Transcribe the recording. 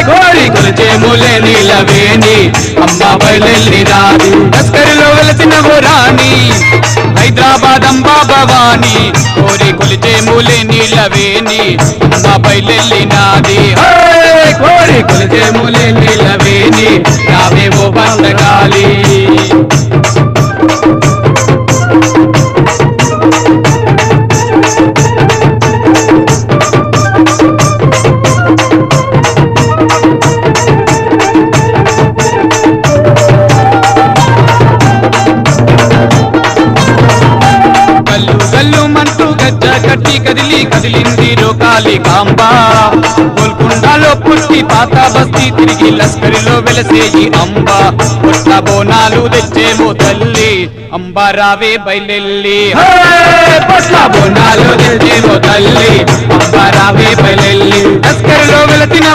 కోరి కొలిచే మూలే నీలవేణి అమ్మ బయలెల్లినాది లస్కరిలో వెలసిన ఓ రాణి హైదరాబాద్ అంబా భవాని కోరి కొలిచే మూలే నీలవేణి అమ్మ బయలెల్లినాది కోరి కొలిచే మూలే నీలవేణి రావే ఓ భద్రకాళి కట్టి కదిలి కదిలింది రోకాలి కాంబ గోల్కొండలో పుట్టి పాత బస్తీ తిరిగి లస్కరిలో వెలసేయి అంబ పుట్ల బోనాలు తెచ్చేమో తల్లి అంబ రావే బయలెల్లి పుట్ల బోనాలు తెచ్చేమో తల్లి అంబ రావే బయలెల్లి లస్కరిలో వెలసిన